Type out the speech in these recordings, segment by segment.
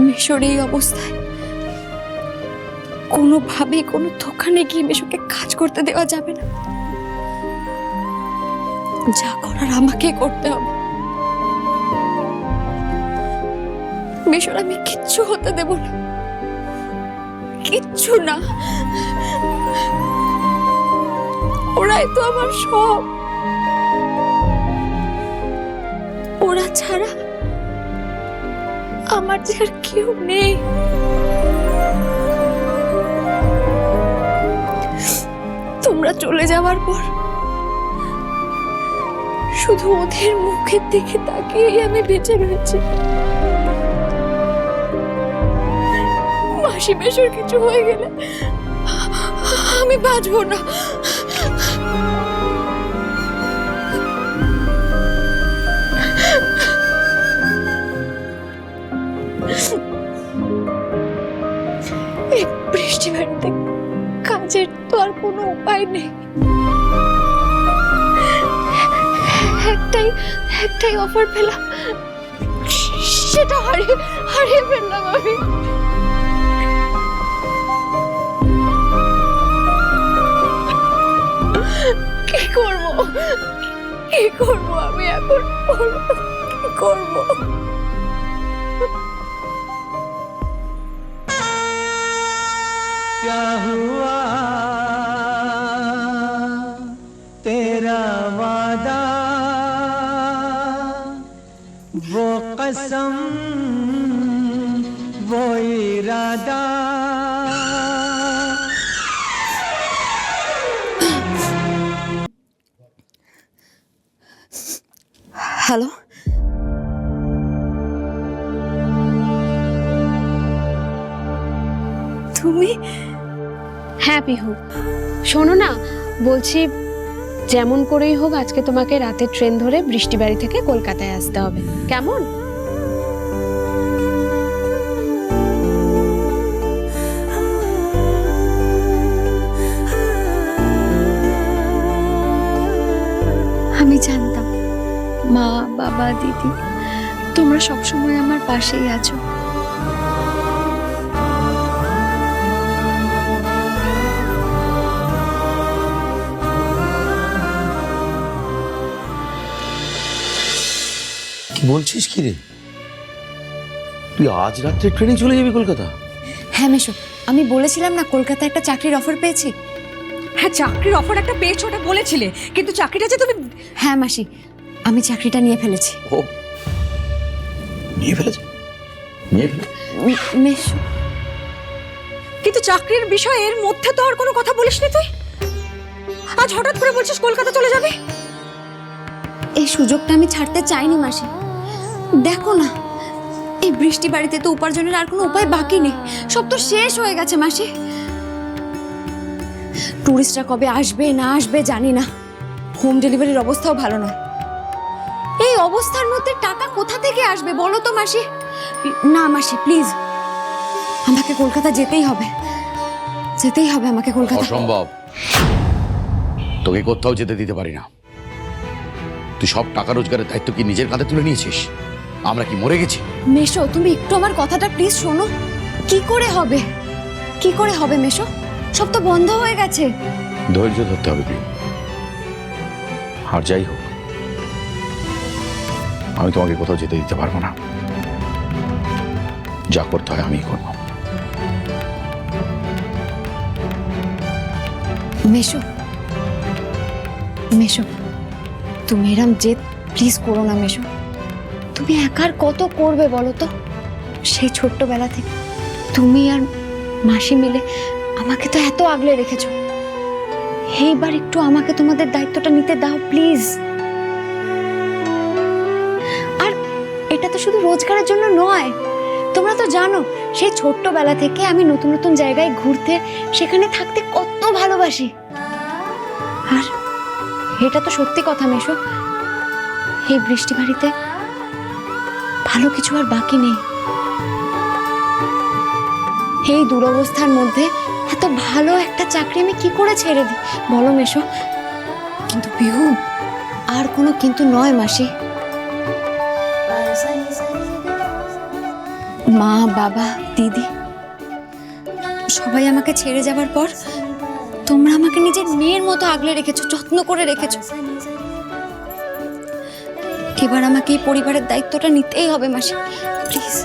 মেশোর এই অবস্থায় কোনোভাবেই কোনো দোকানে গিয়ে মেশোকে কাজ করতে দেওয়া যাবে না। যা করার আমাকে করতে হবে। মেশোর আমি কিচ্ছু হতে দেব না, কিচ্ছু না। ওরাই তো আমার সব। ওরা ছাড়া আমার যে আর কেউ নেই। তোমরা চলে যাওয়ার পর শুধু ওদের মুখের দিকে তাকিয়েই আমি বেঁচে রয়েছি। মাসি মেশোর কিছু হয়ে গেলে আমি বাঁচবো না। এই বৃষ্টি বাড়িতে কাজের তো আর কোনো উপায় নেই। একটাই অফার পেলাম, সেটা হারিয়ে ফেললাম আমি। কি করবো আমি এখন? কি করবো? क्या हुआ तेरा वादा, वो कसम वो इरादा। হ্যালো, তুমি? হ্যাঁ পিহু, শোনো না, বলছি যেমন করেই হোক আজকে তোমাকে রাতে ট্রেন ধরে বৃষ্টিবাড়ি থেকে কলকাতায় আসতে হবে, কেমন? আমি জানতাম মা, বাবা, দিদি তোমরা সবসময় আমার পাশেই আছো। কি বলছিস কি রে? তুই আজ রাত্রে ট্রেনে চলে যাবি কলকাতা? হ্যাঁ মেশো, আমি বলেছিলাম না কলকাতায় একটা চাকরির অফার পেয়েছি। হ্যাঁ, চাকরির অফার একটা পেয়েছো, ওটা বলেছিলে, কিন্তু চাকরিটা যে তুমি... হ্যাঁ মাসি, আমি চাকরিটা নিয়ে ফেলেছি। ও নিয়ে ফেলেছে? মেশো, কিন্তু চাকরির বিষয়ে এর মধ্যে তো আর কোনো কথা বলিসনি তুই। আজ হঠাৎ করে বলছিস কলকাতা চলে যাবে। এই সুযোগটা আমি ছাড়তে চাইনি মাসি। দেখো না, এই বৃষ্টি বাড়িতে তো উপার্জনের আর কোনো উপায় বাকি নেই, সব তো শেষ হয়ে গেছে মাসি। টুরিস্টরা কবে আসবে না আসবে জানি না। হোম ডেলিভারির অবস্থাও ভালো নয়। এই অবস্থার মধ্যে টাকা কোথা থেকে আসবে বলো তো মাসি? না মাসি প্লিজ, আমাকে কলকাতা যেতেই হবে, আমাকে কলকাতা। অসম্ভব, তোকে কোথাও যেতে দিতে পারি না। তুই সব টাকা রোজগারের দায়িত্ব কি নিজের কাঁধে তুলে নিয়েছিস? আমরা কি মরে গেছি? মেশো, তুমি একটু আমার কথাটা প্লিজ শোনো। কি করে হবে মেশো? সব তো বন্ধ হয়ে গেছে। ধৈর্য ধরতে হবে প্রিয়। আর যাই হোক, আমি তোমাকে কোথাও যেতে দিতে পারবো না। যা করতে হয় আমিই করবো। মেশো, তুমি এরম জেদ প্লিজ করো না মেশো। তুমি একার কত করবে বলো তো? সেই ছোট্টবেলা থেকে তুমি আর মাসি মিলে আমাকে তো এত আগলে রেখেছো। এইবার একটু আমাকে তোমাদের দায়িত্বটা নিতে দাও প্লিজ। আর এটা তো শুধু রোজগারের জন্য নয়, তোমরা তো জানো সেই ছোট্টবেলা থেকে আমি নতুন নতুন জায়গায় ঘুরতে, সেখানে থাকতে কত ভালোবাসি। আর এটা তো সত্যি কথা মেশো, এই বৃষ্টি বাড়িতে ভালো কিছু আর বাকি নেই। এই দুরবস্থার মধ্যে এত ভালো একটা চাকরি আমি কি করে ছেড়ে দিই বলো মেশো? কিন্তু বিহু, আর কোনো কিন্তু নয় মাসি। মা, বাবা, দিদি সবাই আমাকে ছেড়ে যাবার পর তোমরা আমাকে নিজের মেয়ের মতো আগলে রেখেছো, যত্ন করে রেখেছো। এবার আমাকে এই পরিবারের দায়িত্বটা নিতেই হবে মাসি, প্লিজ।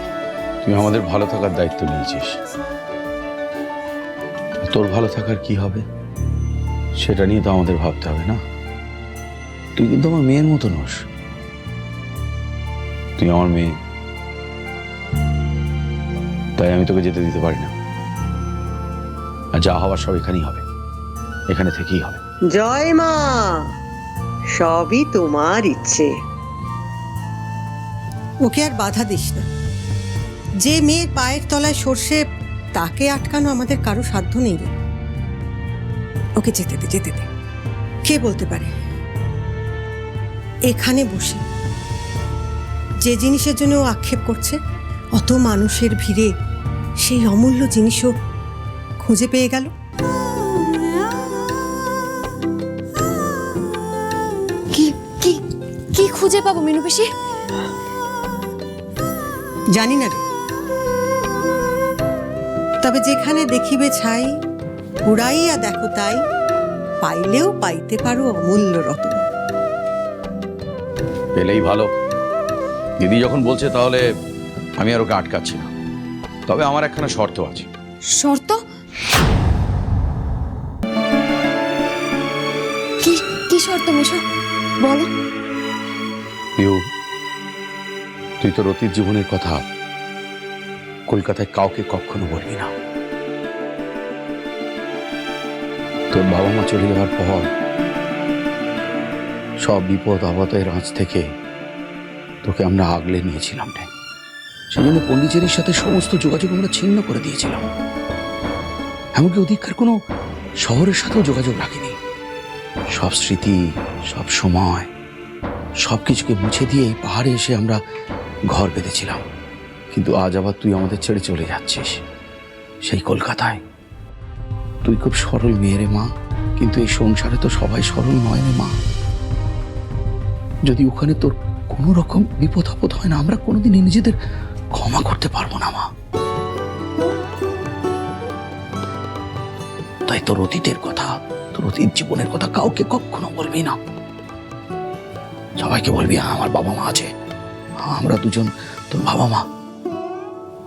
তুই আমাদের ভালো থাকার দায়িত্ব নিয়েছিস, তোর ভালো থাকার কি হবে সেটা নিয়ে তো আমাদের ভাবতে হবে না। তুই কিন্তু আমার মেয়ের মতো নস, তুই আমার মেয়ে, তাই আমি তোকে যেতে দিতে পারি না। আর যা হওয়ার সব এখানেই হবে, এখানে থেকেই হবে। জয় মা, সবই তোমার ইচ্ছে। ওকে আর বাধা দিস না। যে মেয়ের পায়ের তলায় সর্ষে, তাকে আটকানো আমাদের কারো সাধ্য নেই রে। ওকে যেতে দে, যেতে দে। কে বলতে পারে এখানে বসে যে জিনিসের জন্য ও আক্ষেপ করছে, অত মানুষের ভিড়ে সেই অমূল্য জিনিসও খুঁজে পেয়ে গেল। কি কি কি খুঁজে পাবো মিনু পিসি? জানি না রে, তবে যেখানে দেখিবে ছাই, উড়াইয়া দেখো তাই, পাইলেও পাইতে পারো অমূল্য রত্ন। পেলেই ভালো। দিদি যখন বলছে তাহলে আমি আর ওকে আটকাচ্ছি না, তবে আমার একখানা শর্ত আছে। শর্ত? কি কি শর্ত মেশো, বলো। পিউ, তুই তোর অতীত জীবনের কথা কলকাতায় কাউকে কখনো বলবি না। তোর বাবা মা চলে যাওয়ার পর সব বিপদ আপদের আঁচ থেকে তোকে আমরা আগলে নিয়েছিলাম রে। সেই জন্য পন্ডিচেরির সাথে সমস্ত যোগাযোগ আমরা ছিন্ন করে দিয়েছিলাম। এমনকি ওদিককার কোনো শহরের সাথেও যোগাযোগ রাখিনি। সব স্মৃতি, সব সময়, সব কিছুকে মুছে দিয়ে এই পাহাড়ে এসে আমরা ঘর বেঁধেছিলাম। কিন্তু আজ আবার তুই আমাদের ছেড়ে চলে যাচ্ছিস সেই কলকাতায়। তুই খুব সরল মেয়ে রে মা, কিন্তু এই সংসারে তো সবাই সরল নয় রে মা। যদি ওখানে তোর কোনো রকম বিপদ আপদ হয় না, আমরা কোনোদিনই নিজেদের ক্ষমা করতে পারবো না মা। তাই তোর অতীতের কথা, তোর অতীত জীবনের কথা কাউকে কখনো বলবি না। সবাইকে বলবি আমার বাবা মা আছে, আমরা দুজন তোর বাবা মা,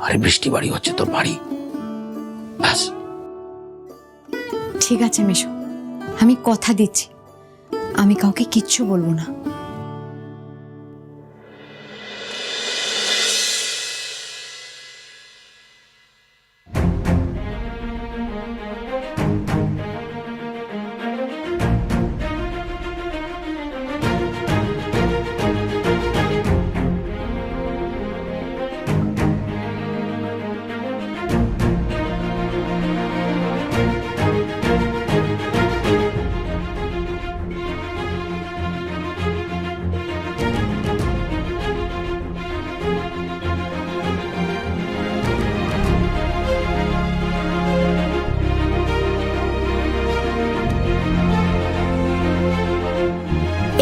আরে বৃষ্টি বাড়ি হচ্ছে তোর বাড়ি, ব্যাস। ঠিক আছে মেশো, আমি কথা দিচ্ছি আমি কাউকে কিচ্ছু বলবো না।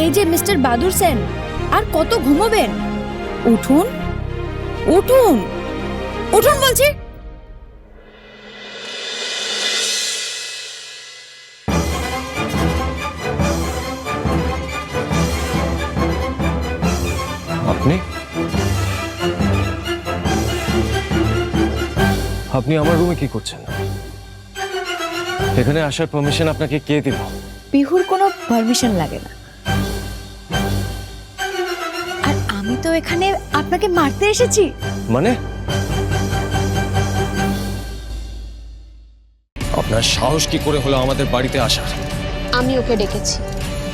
এই যে মিস্টার বাদুর সেন, আর কত ঘুমোবেন? উঠুন উঠুন উঠুন বলছি। আপনি আপনি আমার রুমে কি করছেন? এখানে আসার পারমিশন আপনাকে কে দিল? পিহুর কোনো পারমিশন লাগে না। আর আমি তো এখানে আপনাকে মারতে এসেছি। মানে আপনার সাহস কি করে হলো আমাদের বাড়িতে আসার? আমি ওকে ডেকেছি,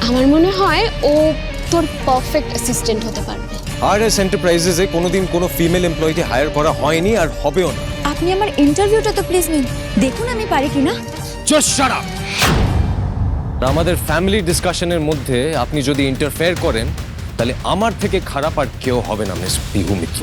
আমার মনে হয় ও তোর পারফেক্ট অ্যাসিস্ট্যান্ট হতে পারবে। আরএস এন্টারপ্রাইজেসে কোনোদিন কোনো ফিমেল এমপ্লয়িকে হায়ার করা হয়নি আর হবেও না। আপনি আমার ইন্টারভিউটা তো প্লিজ নিন, দেখুন আমি পারি কিনা। Just shut up. আমাদের ফ্যামিলি ডিসকাশনের মধ্যে আপনি যদি ইন্টারফেয়ার করেন তাহলে আমার থেকে খারাপ আর কেউ হবে না মিস পিহু মিত্র।